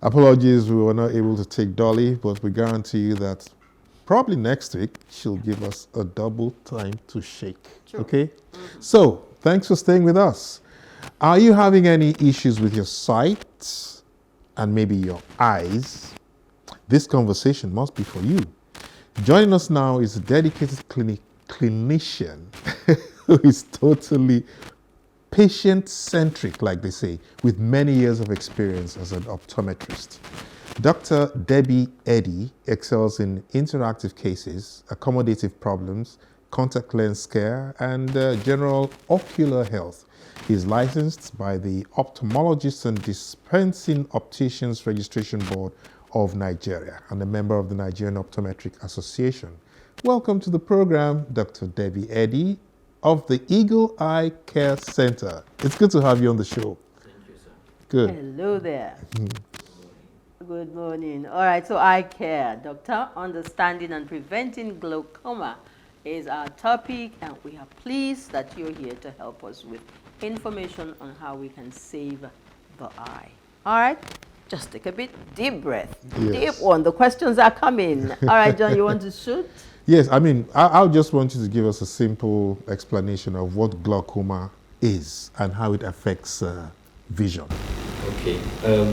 Apologies, we were not able to take Dolly, but we guarantee you that probably next week she'll give us a double time to shake. True. Okay? So, thanks for staying with us. Are you having any issues with your sight and maybe your eyes? This conversation must be for you. Joining us now is a dedicated clinician who is totally patient-centric, like they say, with many years of experience as an optometrist. Dr. Debbie Eddy excels in interactive cases, accommodative problems, contact lens care, and general ocular health. He is licensed by the Ophthalmologists and Dispensing Opticians Registration Board of Nigeria and a member of the Nigerian Optometric Association. Welcome to the program, Dr. Debbie Eddy of the Eagle Eye Care Center. It's good to have you on the show. Thank you, sir. Good. Hello there. Good morning. All right, so eye care, doctor, understanding and preventing glaucoma is our topic, and we are pleased that you're here to help us with information on how we can save the eye. All right, just take a bit deep breath. Yes. Deep one. The questions are coming. All right, John, you want to shoot? Yes, I mean, I just want you to give us a simple explanation of what glaucoma is and how it affects vision. Okay,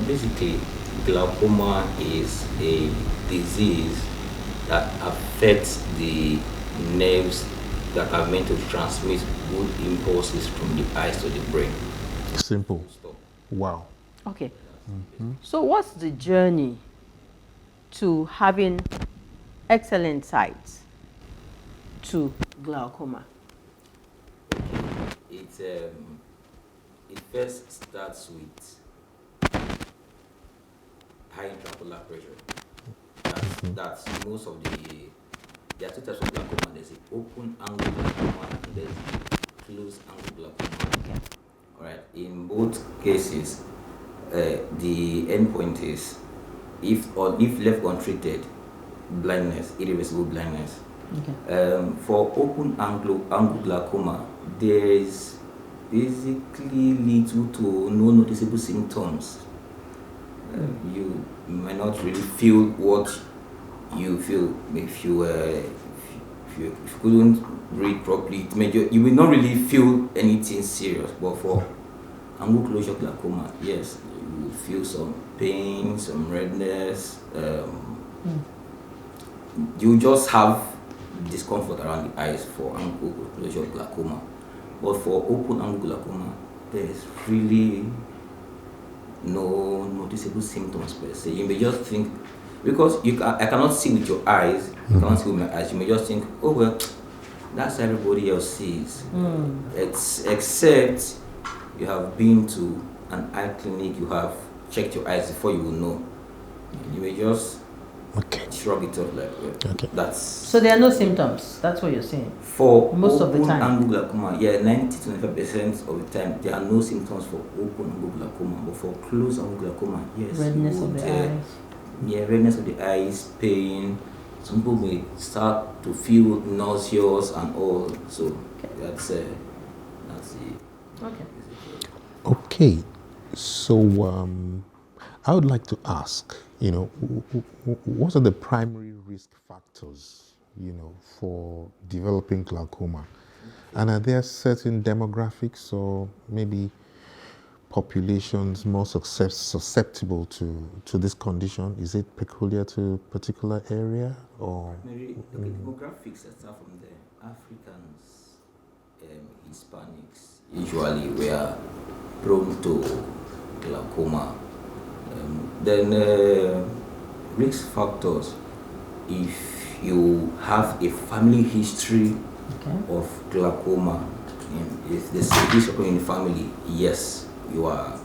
basically, glaucoma is a disease that affects the nerves that are meant to transmit good impulses from the eyes to the brain. Simple. Stop. Wow. Okay. So what's the journey to having excellent sight to glaucoma? It first starts with high intraocular pressure. That's most of there are two types of glaucoma. There's an open angle glaucoma and there's closed angle glaucoma. Okay. All right. In both cases, the endpoint is if left untreated, blindness, irreversible blindness. Okay. For open angle glaucoma, there is basically little to no noticeable symptoms. You might not really feel what you feel if you couldn't read properly. You will not really feel anything serious. But for angle closure glaucoma, yes, you will feel some pain, some redness. You just have discomfort around the eyes for angle closure glaucoma. But for open angle glaucoma, there's really no noticeable symptoms per se. You may just think, because I cannot see with your eyes, you cannot see with my eyes, you may just think, oh well, that's everybody else sees. Except you have been to an eye clinic, you have checked your eyes before you will know. You may just shrug it off like that's. So there are no symptoms. That's what you're saying. For most of the time. Open angle glaucoma, 90-25% of the time there are no symptoms for open angle glaucoma, but for closed angle glaucoma, yes. Redness of the eyes. Yeah, redness of the eyes, pain. Some people may start to feel nauseous and all. So that's it. Okay. Okay. So I would like to ask, what are the primary risk factors, for developing glaucoma? And are there certain demographics or maybe populations more susceptible to this condition? Is it peculiar to a particular area or? Demographics that start from the Africans, Hispanics, usually we are prone to glaucoma. Then risk factors, if you have a family history of glaucoma, if there's a risk in the family, yes, you are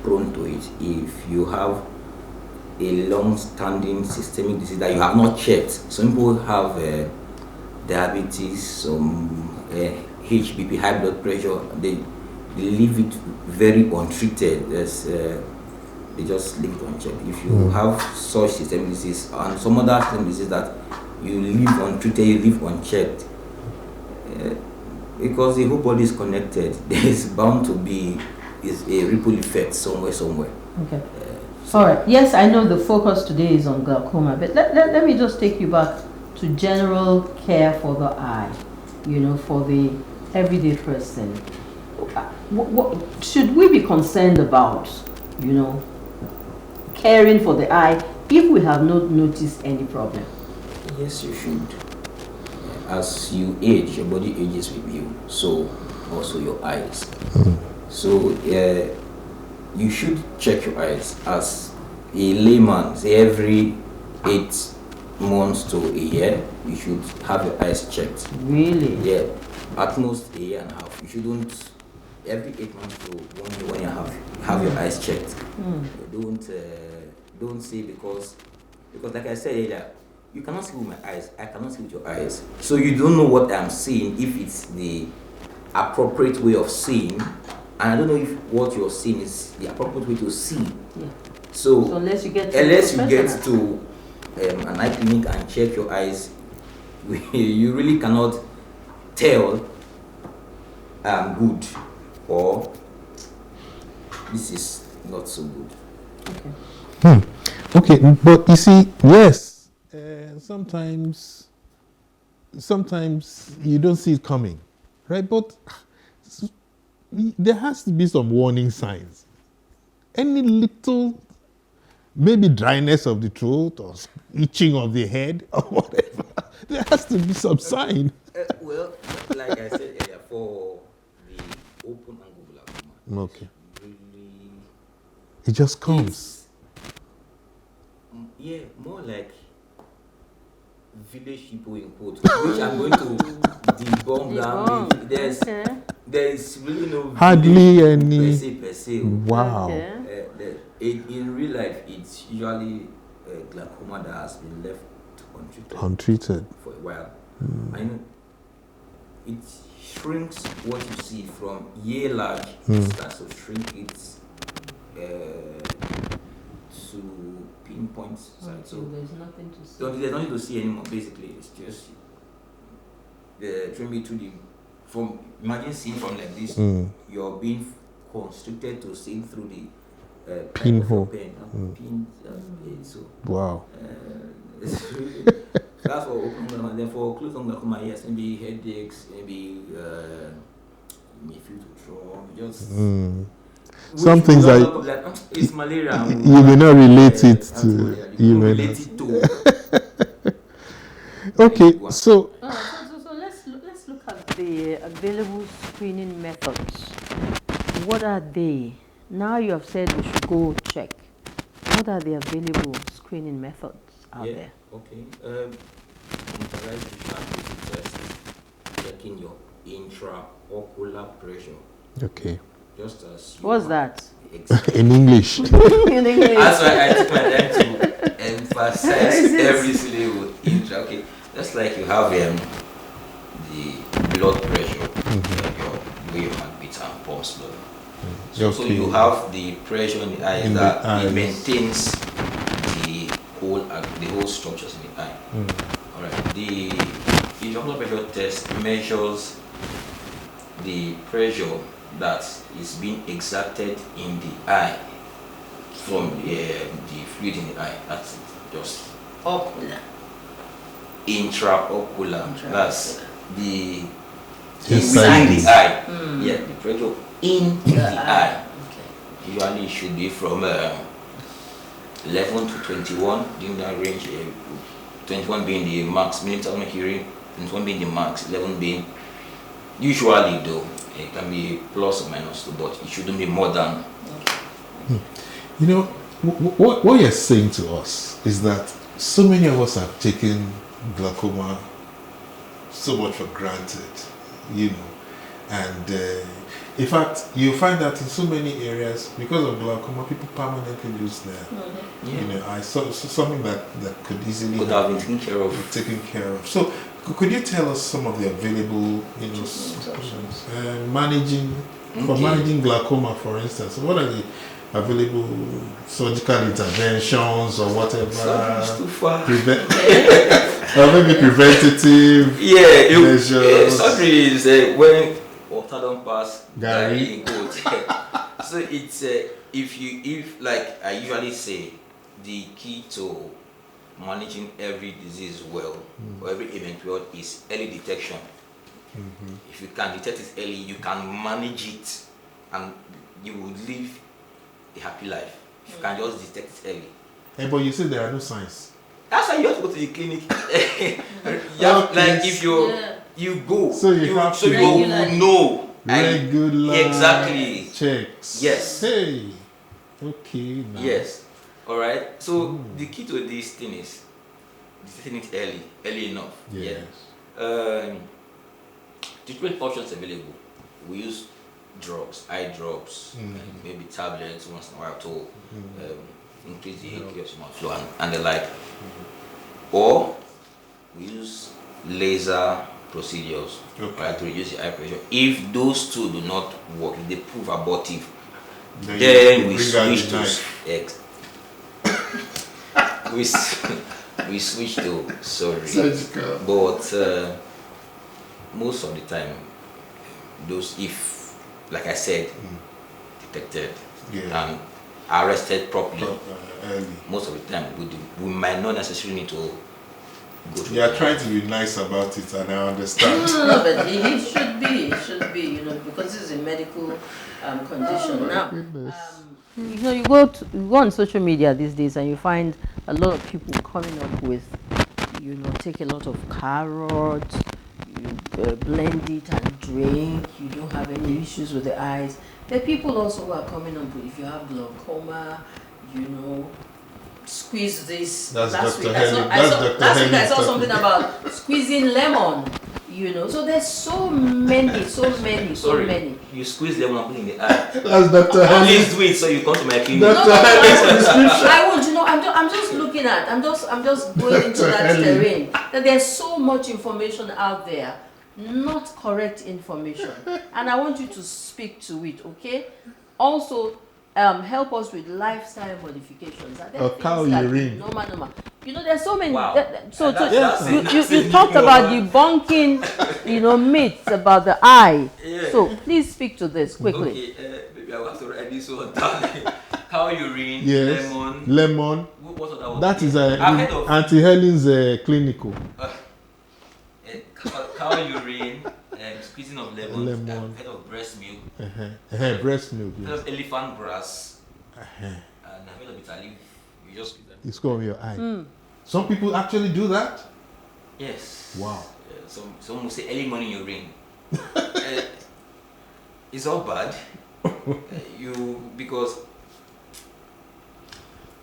prone to it. If you have a long-standing systemic disease that you have not checked, some people have diabetes, some HBP, high blood pressure, they leave it very untreated. They just leave it unchecked. If you have such systemic disease and some other systemic disease that you leave untreated, you leave unchecked, because the whole body is connected, there is bound to be a ripple effect somewhere. Okay. All right. Yes, I know the focus today is on glaucoma, but let me just take you back to general care for the eye, for the everyday person. What should we be concerned about, caring for the eye if we have not noticed any problem? Yes, you should. As you age, your body ages with you, so also your eyes. So you should check your eyes. As a layman, say every 8 months to a year, you should have your eyes checked. Really? Yeah, at most a year and a half. You shouldn't every 8 months to 1 year, 1 year and a half, have your eyes checked. Don't say because like I said earlier, you cannot see with my eyes, I cannot see with your eyes. So you don't know what I'm seeing, if it's the appropriate way of seeing, and I don't know if what you're seeing is the appropriate way to see. Yeah. So unless you get to an eye clinic and check your eyes, you really cannot tell I'm good or this is not so good. Okay. Okay, but you see, yes, sometimes you don't see it coming, right? But there has to be some warning signs. Any little, maybe dryness of the throat or itching of the head or whatever, there has to be some sign. Well, like I said earlier, for the open angle glaucoma, Okay. really, It just comes. yeah, more like village people in quotes, which I'm going to debunk that. There's really no Hardly any. per se. Wow. Okay. In real life, it's usually glaucoma that has been left Untreated. for a while. I know it shrinks what you see from year large. It starts to shrink it to pinpoint size. So there's nothing to see. there's nothing to see anymore. Basically, it's just trim it to the from. Imagine seeing from like this. You're being constricted to see through the Pinhole. Pin. So Wow. it's really, that's for open glaucoma. And then for closed glaucoma, yes, maybe headaches, maybe you may feel too strong. Just Some things like, it's malaria. You may not relate it to. You may relate it to. Okay, so So let's look at the available screening methods. What are they? Now you have said we should go check. What are the available screening methods out there? Okay. Computerized visual test, checking your intraocular pressure. okay. Just as you What's that? In English. In English. That's why I took my time to emphasize every syllable. Okay, just like you have the blood pressure, where your heart beats and pumps blood. So you have the pressure in the eye that it maintains the whole structures in the eye. All right. The blood pressure test measures the pressure that is being exerted in the eye from the fluid in the eye. That's just Ocular. intraocular. That's the Inside the eye. Yeah, the pressure in the eye. Okay. Usually it should be from 11 to 21 in that range. 21 being the max millimeter of mercury, 21 being the max, 11 being usually though. It can be plus or minus 2, but it shouldn't be more than. You know, what you're saying to us is that so many of us have taken glaucoma so much for granted, and in fact, you find that in so many areas, because of glaucoma, people permanently lose their, I saw something that could easily have been taken care of. So, could you tell us some of the available, managing glaucoma, for instance? What are the available surgical interventions or whatever? Surgery is too far. Or maybe preventative measures. Surgery is when water don't pass Gary. in goat. So it's if like I usually say, the key to managing every disease well, or every event well, is early detection. If you can detect it early, you can manage it, and you will live a happy life. If you can just detect it early. But you say there are no signs. That's why you have to go to the clinic. Like if you go, So you have to you will know. Regular Exactly. checks. Yes. Hey. Okay. Now. Yes. All right. So the key to this thing is detecting it early enough. Yes. Yeah. Treatment options available. We use drugs, eye drops, maybe tablets once in a while to increase the calcium flow and the like. Or we use laser procedures, right, to reduce the eye pressure. If those two do not work, if they prove abortive, then we switch to we switch to surgery. But most of the time, those, if, like I said, detected and arrested properly, most of the time we might not necessarily need to go through. You are trying to be nice about it, and I understand. No, but it should be, because this is a medical condition. Now, you go on social media these days, and you find a lot of people coming up with, take a lot of carrots, you blend it and drink. You don't have any issues with the eyes. There are people also who are coming up with, if you have glaucoma, squeeze this. That's last Dr. week Helen. last week I saw something about squeezing lemon. So there's so many. Sorry, you squeeze lemon and put in the eye. That's Dr. Helen. Please do it so you come to my clinic. No, I won't. I'm just looking at. I'm just going into that terrain. That there's so much information out there, not correct information, and I want you to speak to it. Okay. Also, help us with lifestyle modifications. Cow urine. Normal. There's so many. Wow. You talked about debunking, myths about the eye. Yeah. So please speak to this quickly. Okay, maybe I will have to write this one down. Cow urine, Yes. Lemon. What other one? That is I've heard of Auntie Helen's clinical. cow urine, squeezing of lemon. I've heard of breast milk. Breast milk. I've heard of elephant grass. And I've heard of bitter leaf. You just squeeze that. It's going on your eye. Some people actually do that. Yes. Wow. Some will say early morning urine. It's all bad. Because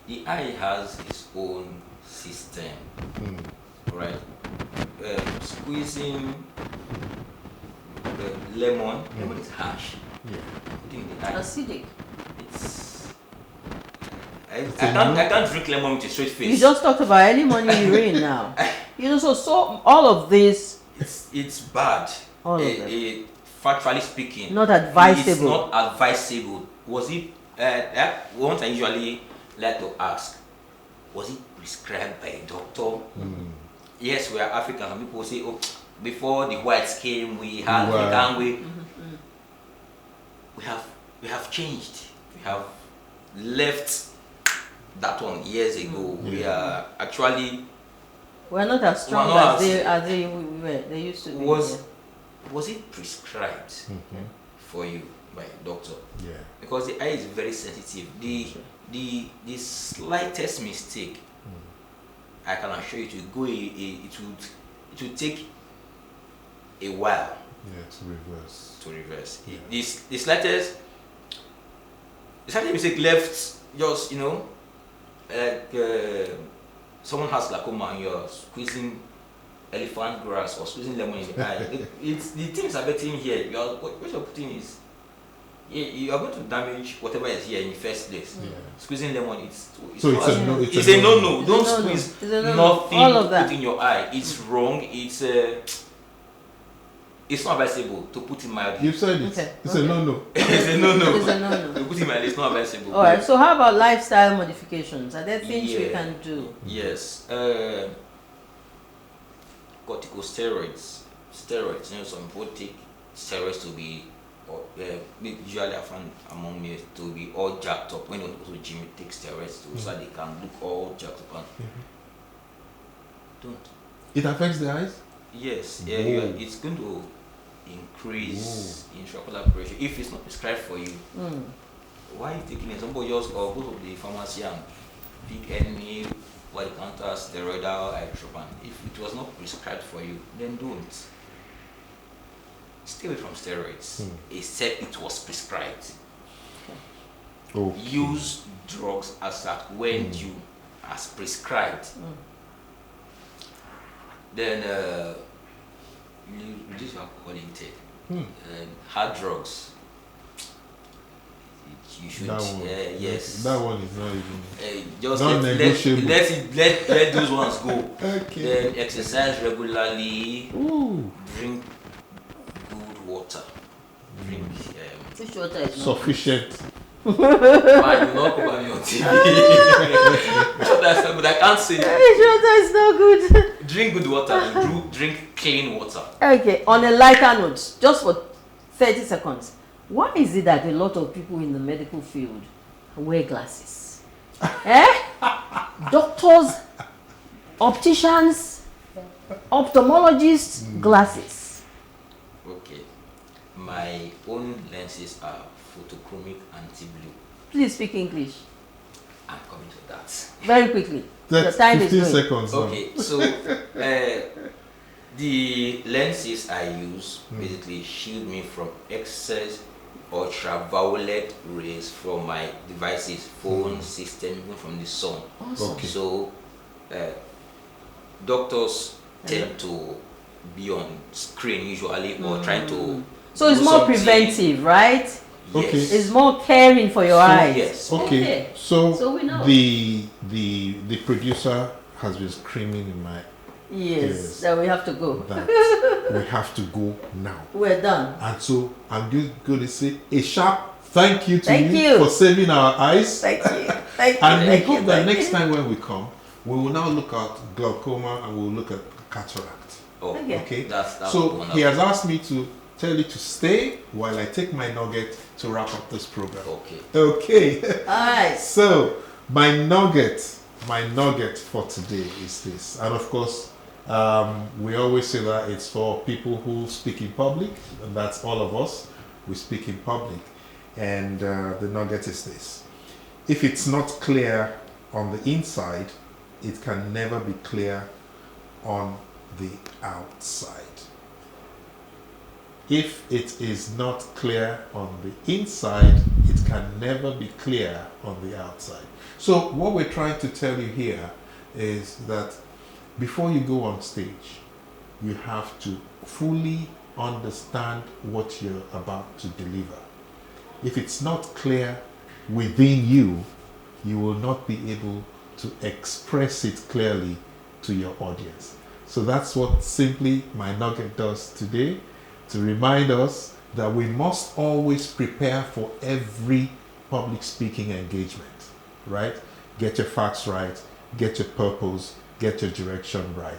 the eye has its own system, right? Squeezing the lemon is harsh. Putting in the eye, Acidic. I can't drink lemon with a straight face. You just talked about early morning urine now. So all of this. It's bad. All of them. Factually speaking, Not advisable. It's not advisable. Was it? Once I usually like to ask, was it prescribed by a doctor? Yes, we are African. Some people say, "Oh, before the whites came, we had African way." We have changed. We have left that one years ago. We are actually. We're not as strong as they were. They used to be. Was it prescribed for you by a doctor? Yeah. Because the eye is very sensitive. The slightest mistake, I can assure you, it would take a while. Yeah, to reverse. Yeah. The slightest mistake left just like someone has glaucoma and you're squeezing elephant grass or squeezing lemon in the eye. It's the things affecting here. What you're putting is you are going to damage whatever is here in the first place. Squeezing lemon, it's a no. Don't squeeze nothing. All of that. Put in your eye. It's wrong. It's not advisable to put in my eye. You said it. Okay. It's a no. It's a no. It's a no. To put in my eye, it's not advisable. All right. So how about lifestyle modifications? Are there things we can do? Yes. Corticosteroids. Steroids. Some people take steroids to be or usually I find among males to be all jacked up. When you go to gym, it takes steroids too, so they can look all jacked up. And don't. It affects the eyes? Yes, Whoa. it's going to increase Whoa. intraocular pressure if it's not prescribed for you. Why are you taking it? Somebody else or go to the pharmacy and pick any over-the-counter steroidal eye drop, and if it was not prescribed for you, then don't. Stay away from steroids, except it was prescribed. Okay. Use drugs as at when you as prescribed. Then you reduce your alcohol intake. Hard drugs. You should. That one, yes. That one is not even. Just Non-negotiable. let those ones go. Okay. Then exercise regularly. Ooh. Drink good water. Drink. Fish water is not Sufficient. Man, you not cover me on TV. That's not good. I can't say. fish water is not good. Drink good water and drink clean water. Okay, on a lighter note, just for 30 seconds, why is it that a lot of people in the medical field wear glasses? Doctors, opticians, ophthalmologists, glasses. Okay. My own lenses are photochromic anti-blue. Please speak English I'm coming to that. very quickly. That's The time is 15 going. seconds. now. Okay, so the lenses I use basically shield me from excess ultraviolet rays from my devices, phone, system, even from the sun. Awesome. Okay. So doctors tend to be on screen usually or trying to. So it's do more something. preventive, right? Okay. Yes. It's more caring for your eyes. Yes. Okay. So So we know. the producer has been screaming in my Yes, Yes. then we have to go. that we have to go now. We're done. And so I'm just going to say a sharp thank you to Thank you. for saving our eyes. Thank you. Thank you. And we thank hope you, that thank next you. time when we come, we will now look at glaucoma and we will look at cataract. Oh, Okay. Okay? That's So wonderful. he has asked me to tell you to stay while I take my nugget to wrap up this program. Okay. Okay. All right. So my nugget for today is this. And of course, we always say that it's for people who speak in public, and that's all of us. We speak in public. And the nugget is this. If it's not clear on the inside, it can never be clear on the outside. If it is not clear on the inside, it can never be clear on the outside. So what we're trying to tell you here is that before you go on stage, you have to fully understand what you're about to deliver. If it's not clear within you, you will not be able to express it clearly to your audience. So that's what simply my nugget does today, to remind us that we must always prepare for every public speaking engagement, right? Get your facts right, get your purpose, get your direction right,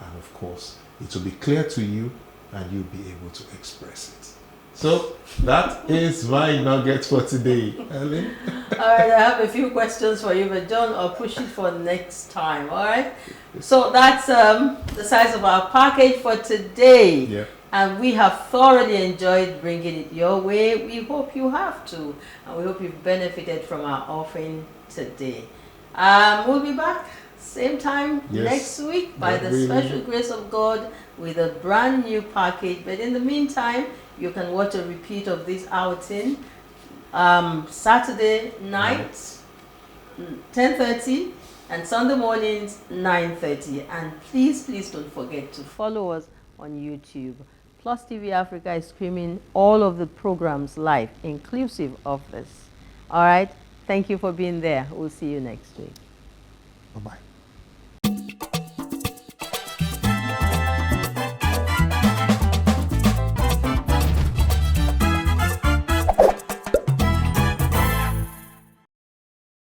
and of course, it will be clear to you and you'll be able to express it. So that is my nugget for today. Helen? All right, I have a few questions for you, but John, I'll push it for next time. All right. So that's the size of our package for today. Yeah. And we have thoroughly enjoyed bringing it your way. We hope you have too. And we hope you've benefited from our offering today. We'll be back same time next week by the special grace of God with a brand new package. But in the meantime, you can watch a repeat of this outing Saturday night, 10:30, and Sunday mornings, 9:30. And please don't forget to follow us on YouTube. Plus TV Africa is streaming all of the programs live, inclusive of this. All right. Thank you for being there. We'll see you next week. Bye-bye.